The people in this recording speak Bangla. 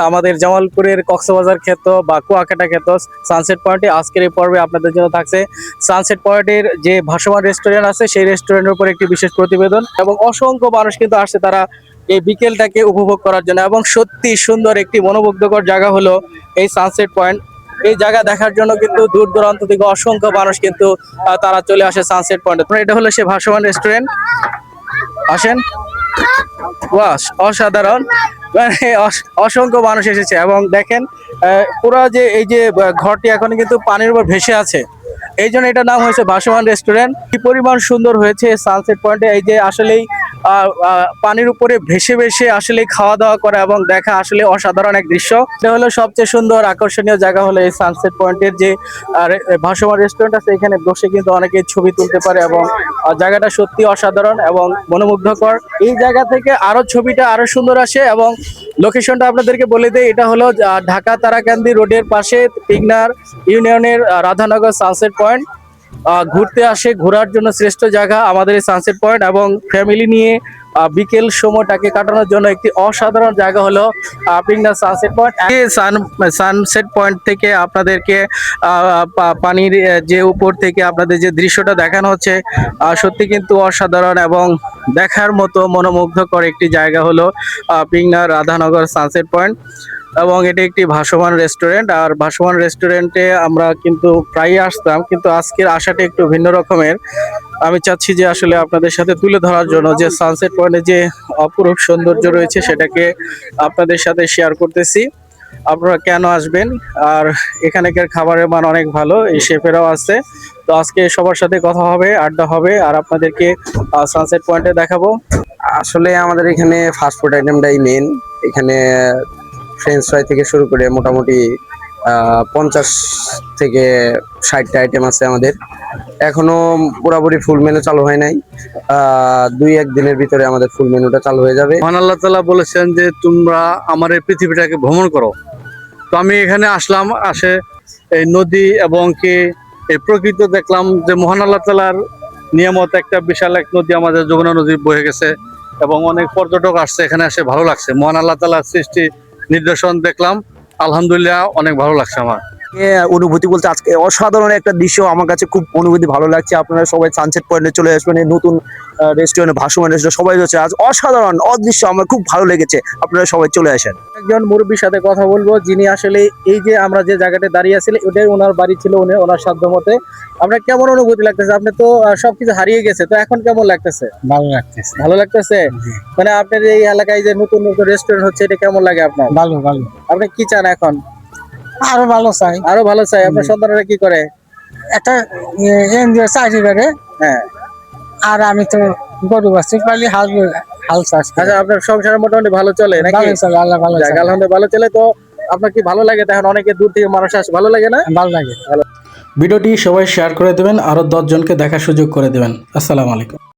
আমাদের জামালপুরের কক্সবাজার ক্ষেত্র বা কুয়াকাটা ক্ষেত্র সানসেট পয়েন্টে আজকের এই পর্বে আপনাদের জন্য থাকছে সানসেট পয়েন্টের যে ভাসমান রেস্টুরেন্ট আছে সেই রেস্টুরেন্টের উপর একটি বিশেষ প্রতিবেদন এবং অসংখ্য মানুষ কিন্তু আসছে তারা এই বিকেলটাকে উপভোগ করার জন্য এবং সত্যি সুন্দর একটি মনোমুগ্ধকর জায়গা হলো এই সানসেট পয়েন্ট। এই জায়গা দেখার জন্য কিন্তু দূর দূরান্ত থেকে অসংখ্য মানুষ কিন্তু তারা চলে আসে সানসেট পয়েন্টে। এটা হলো সে ভাসমান রেস্টুরেন্ট, আসেন। ওয়াস অসাধারণ, মানে অসংখ্য মানুষ এসেছে এবং দেখেন পুরা যে এই যে ঘরটি এখন কিন্তু পানির উপর ভেসে আছে, এই জন্য এটার নাম হয়েছে ভাসমান রেস্টুরেন্ট। কি পরিমাণ সুন্দর হয়েছে সানসেট পয়েন্টে, এই যে আসলেই পানির উপরে ভেসে ভেসে আসলে খাওয়া দাওয়া করা এবং দেখা আসলে অসাধারণ এক দৃশ্য। এটা হলো সবচেয়ে সুন্দর আকর্ষণীয় জায়গা হলো এই সানসেট পয়েন্টের যে ভাসমান রেস্টুরেন্ট আছে, এখানে বসে কিন্তু অনেকে ছবি তুলতে পারে এবং জায়গাটা সত্যি অসাধারণ এবং মনোমুগ্ধকর। এই জায়গা থেকে আরো ছবিটা আরো সুন্দর আসে এবং লোকেশনটা আপনাদেরকে বলে দেয়, এটা হলো ঢাকা তারাকান্দি রোডের পাশে টিগনার ইউনিয়নের রাধানগর সানসেট পয়েন্ট। ঘুরতে আসে, ঘোরার জন্য শ্রেষ্ঠ জায়গা আমাদের এই সানসেট পয়েন্ট এবং ফ্যামিলি নিয়ে বিকেল সময়টাকে কাটানোর জন্য একটি অসাধারণ জায়গা হলো Pigna sunset point. Sunset point থেকে আপনাদেরকে পানির যে উপর থেকে আপনাদের যে দৃশ্যটা দেখানো হচ্ছে সত্যি কিন্তু অসাধারণ এবং দেখার মতো মনোমুগ্ধকর একটি জায়গা হলো পিগনা রাধানগর সানসেট পয়েন্ট এবং এটি একটি ভাসমান রেস্টুরেন্ট। আর ভাসমান রেস্টুরেন্টে আমরা কিন্তু প্রায়ই আসতাম, কিন্তু আজকের আশাটা একটু ভিন্ন রকমের। আমি চাচ্ছি যে আসলে আপনাদের সাথে তুলে ধরার জন্য যে সানসেট পয়েন্টে যে অপরূপ সৌন্দর্য রয়েছে সেটাকে আপনাদের সাথে শেয়ার করতেছি। আপনারা কেন আসবেন, আর এখানকার খাবারের মান অনেক ভালো, এই শেফেরাও আছে। তো আজকে সবার সাথে কথা হবে, আড্ডা হবে আর আপনাদেরকে সানসেট পয়েন্টে দেখাবো। আসলে আমাদের এখানে ফাস্টফুড আইটেমটাই মেন। এখানে ফ্রেঞ্চ ফ্রাই থেকে শুরু করে মোটামুটি 50 থেকে 60টা আইটেম আছে আমাদের। এখনো পুরোপুরি ফুল মেনু চালু হয় নাই, 2-1 দিনের ভিতরে আমাদের ফুল মেনুটা চালু হয়ে যাবে। মহান আল্লাহ তাআলা বলেছেন যে তোমরা আমার এই পৃথিবীটাকে ভ্রমণ করো। তো আমি এখানে আসলাম, আসে এই নদী এবং কি এই প্রকৃতি দেখলাম যে মহান আল্লাহ তাআলার নিয়ামত একটা বিশাল এক নদী আমাদের যমুনা নদী বয়ে গেছে এবং অনেক পর্যটক আসছে, এখানে এসে ভালো লাগছে। মহান আল্লাহ তাআলার সৃষ্টি নিদর্শন দেখলাম, আলহামদুলিল্লাহ অনেক ভালো লাগছে আমার। অনুভূতি বলতে আজকে অসাধারণ একটা দৃশ্য, আমার কাছে খুব অনুভূতি ভালো লাগছে। আপনারা সবাই সানসেট পয়েন্টে চলে আসবেন, এই নতুন রেস্টুরেন্ট ভাসমান রেস্টুরেন্ট সবাই হচ্ছে আজ অসাধারণ অদৃশ্য, আমার খুব ভালো লেগেছে। আপনারা সবাই চলে আসেন। একজন মুরব্বীর সাথে কথা বলবো যিনি আসলে এই যে আমরা যে জায়গাটা দাঁড়িয়ে আছি ওটাই ওনার বাড়ি ছিল, উনি ওনার সাধ্য মতে। আপনার কেমন অনুভূতি লাগতেছে? আপনি তো সবকিছু হারিয়ে গেছে, তো এখন কেমন লাগতেছে? ভালো লাগতেছে। ভালো লাগতেছে, মানে আপনার এই এলাকায় যে নতুন নতুন রেস্টুরেন্ট হচ্ছে এটা কেমন লাগে আপনার? ভালো ভালো। আপনি কি চান এখন? আরো ভালো চাই। আরো ভালো চাই। আপনার সন্তানরা কি করে? একটা এনজিও চাকরি করে। হ্যাঁ। আর আমি তো গরু বাছুর পালি, হাল চাষ করি। আচ্ছা, আপনার সংসার মোটামুটি ভালো চলে নাকি? ভালো চলে, আল্লাহ ভালো যাক, চালায়। আলহামদুলিল্লাহ ভালো চলে। তো আপনার কি ভালো লাগে? দেখেন অনেকে দূর থেকে মানুষ আসে, ভালো লাগে না? ভালো লাগে। ভিডিওটি সবাই শেয়ার করে দেবেন, আরো 10 জনকে দেখার সুযোগ করে দেবেন। আসসালামু আলাইকুম।